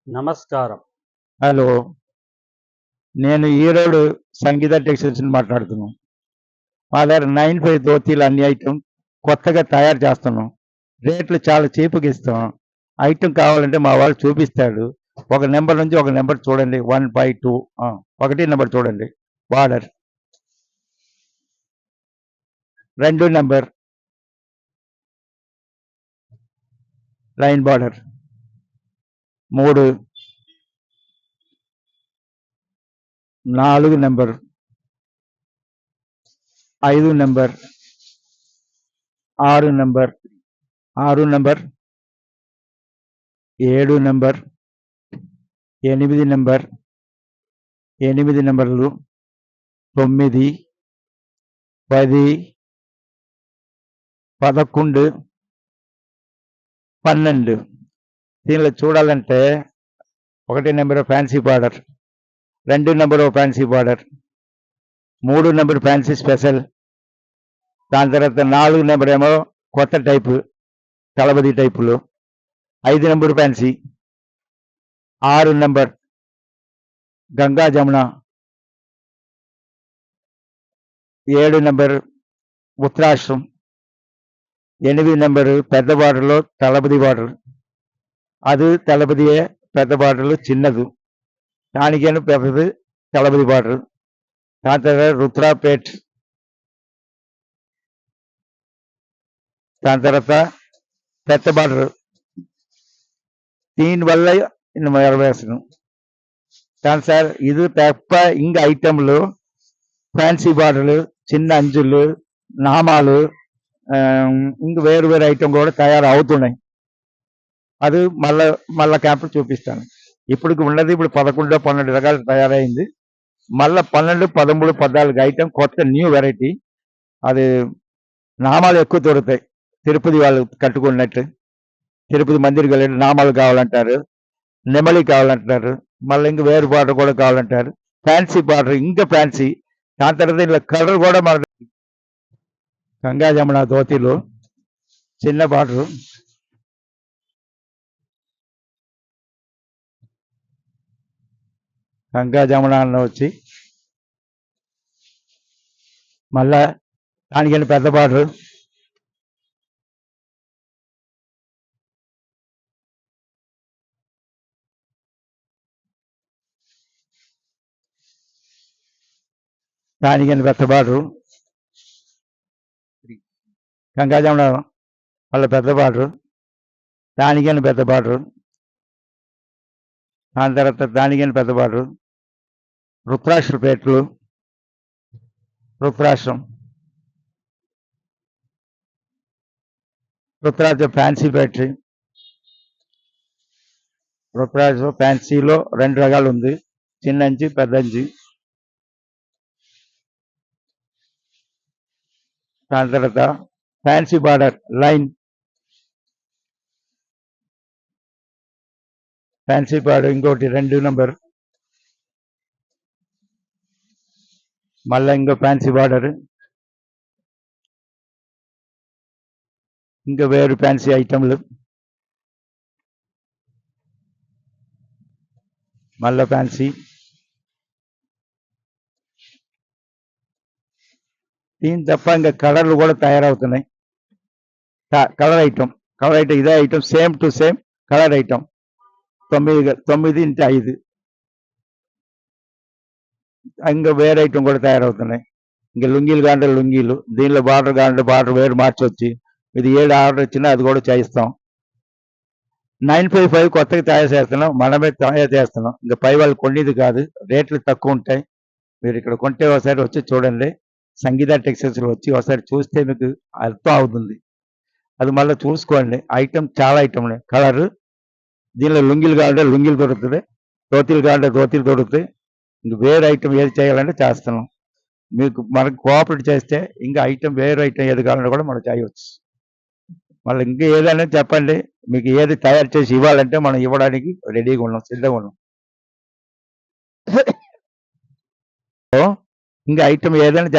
నమస్కారం. హలో. నేను ఈరోడు సంగీత టెక్స్టైల్స్ మాట్లాడుతున్నాను. మా దగ్గర 95 ధోతీలు అన్ని ఐటమ్ కొత్తగా తయారు చేస్తున్నాం. రేట్లు చాలా చీప్‌గా ఇస్తాం. ఐటమ్ కావాలంటే మా వాడు చూపిస్తాడు. ఒక నెంబర్ నుంచి ఒక నెంబర్ చూడండి. 152 ఒకటి నెంబర్ చూడండి. Border. 2 number line border. 3 4 number 5 number 6 number 7 number 8 number 8 నెంబర్లు 9 10 11 12. దీనిలో చూడాలంటే 1 number fancy border, 2 number fancy border, 3 number fancy special, దాని తర్వాత 4 నెంబర్ ఏమో కొత్త టైపు తలబది టైపులు, 5 number fancy, 6 number Ganga Jamuna, 7 number ఉత్తరాశ్రం, 8 నెంబరు పెద్ద బార్డర్లో తలబది బార్డర్. అది తలబదియే, పెద్ద బార్డర్లు చిన్నది, దానికేను పెద్దది తలబది బార్డర్. దాని తర్వాత రుద్రాపేట్, దాని తర్వాత పెద్ద బార్డర్. దీనివల్ల వేసను కానీ సార్ ఇది తప్ప ఇంకా ఐటెంలు ఫ్యాన్సీ బార్డర్లు, చిన్న అంచులు, నామాలు, ఇంక వేరు వేరు ఐటెం కూడా తయారు అవుతున్నాయి. అది మళ్ళా క్యాంపు చూపిస్తాను. ఇప్పుడు ఉన్నది 11, 12 రకాలు తయారైంది. మళ్ళీ 12, 13, 14 ఐటెం కొత్త న్యూ వెరైటీ. అది నామాలు ఎక్కువ దొరుకుతాయి. తిరుపతి వాళ్ళు కట్టుకున్నట్టు తిరుపతి మందిరికి వెళ్ళి నామాలు కావాలంటారు, నెమలి కావాలంటారు, మళ్ళీ ఇంక వేరు బార్డర్ కూడా కావాలంటారు. ఫ్యాన్సీ బార్డర్ ఇంకా ఫ్యాన్సీ. దాని తర్వాత ఇలా కలర్ కూడా మన గంగా జమున ధోతీలు చిన్న బార్డరు, గంగా జమున అన్న వచ్చి మళ్ళా దానికని పెద్ద బార్డరు, దానికని పెద్ద బార్డరు, గంగా జమున మళ్ళీ పెద్ద బార్డరు, దానికని పెద్ద బార్డరు, దాని తర్వాత దానికని పెద్ద బార్డరు, రుద్రాక్ష పేట్లు, రుద్రాక్షం, రుద్రాక్ష ఫ్యాన్సీ బ్యాటరీ. రుద్రాక్ష ఫ్యాన్సీలో 2 రకాలు ఉంది, చిన్న అంచి, పెద్ద అంచి. దాని తర్వాత fancy border line, fancy border ఇంకోటి 2 నెంబర్, మళ్ళీ ఇంకో ఫ్యాన్సీ బార్డర్, ఇంకా వేరు ఫ్యాన్సీ ఐటమ్లు, మళ్ళీ ఫ్యాన్సీ. దీని తప్ప ఇంకా కలర్లు కూడా తయారవుతున్నాయి. కలర్ ఐటమ్ ఇదే item same to same colour item 9x5. ఇంకా వేరే ఐటమ్ కూడా తయారవుతున్నాయి. ఇంకా లుంగీలు కాంటే లుంగీలు, దీనిలో బార్డర్ కాంటే బార్డర్ వేరు మార్చొచ్చి ఇది 7 ఆర్డర్ వచ్చినా అది కూడా చేయిస్తాం. 955 కొత్తగా తయారు చేస్తున్నాం, మనమే తయారు చేస్తున్నాం. ఇంకా పై వాళ్ళు కొనేది కాదు, రేట్లు తక్కువ ఉంటాయి. మీరు ఇక్కడ కొంటే ఒకసారి వచ్చి చూడండి. సంగీత టెక్స్టైల్స్లో వచ్చి ఒకసారి చూస్తే మీకు అర్థం అవుతుంది. అది మళ్ళీ చూసుకోండి. ఐటమ్ చాలా ఐటమ్ ఉన్నాయి. కలర్ దీనిలో లుంగీలు కావాలంటే లుంగీలు దొరుకుతుంది, ధోతీలు కావాలంటే ధోతీలు దొరుకుతాయి. ఇంక వేరే ఐటమ్ ఏది చేయాలంటే చేస్తున్నాం. మీకు మనకు కోఆపరేట్ చేస్తే ఇంకా ఐటమ్ వేరే ఐటమ్ ఏది కావాలంటే కూడా మనం చేయవచ్చు. మళ్ళీ ఇంకా ఏదైనా చెప్పండి, మీకు ఏది తయారు చేసి ఇవ్వాలంటే మనం ఇవ్వడానికి రెడీగా ఉన్నాం, సిద్ధంగా ఉన్నాం. ఇంకా ఐటమ్ ఏదైనా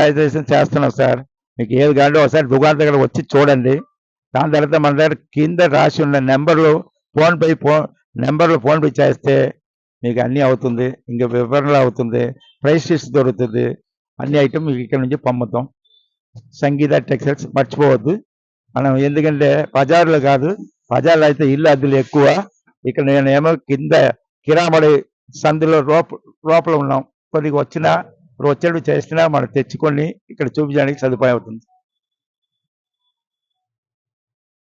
చేస్తున్నాం సార్. మీకు ఏది కావాలంటే ఒకసారి దుకాణం దగ్గర వచ్చి చూడండి. దాని తర్వాత మన దగ్గర కింద రాసి ఉన్న నెంబర్లు నెంబర్లో ఫోన్ పే చేస్తే మీకు అన్నీ అవుతుంది, ఇంకా వివరణలు అవుతుంది, ప్రైస్ లిస్ట్ దొరుకుతుంది, అన్ని ఐటమ్ మీకు ఇక్కడ నుంచి పంపుతాం. సంగీత టెక్స్టైల్స్ మర్చిపోవద్దు. మనం ఎందుకంటే బజార్లో కాదు, బజార్లో అయితే ఇల్లు అద్దెలు ఎక్కువ, ఇక్కడ నేనేమో కింద కిరామడి సందులో లోపల ఉన్నాం. కొద్దిగా వచ్చేటప్పుడు చేసినా మనం తెచ్చుకొని ఇక్కడ చూపించడానికి సదుపాయం అవుతుంది.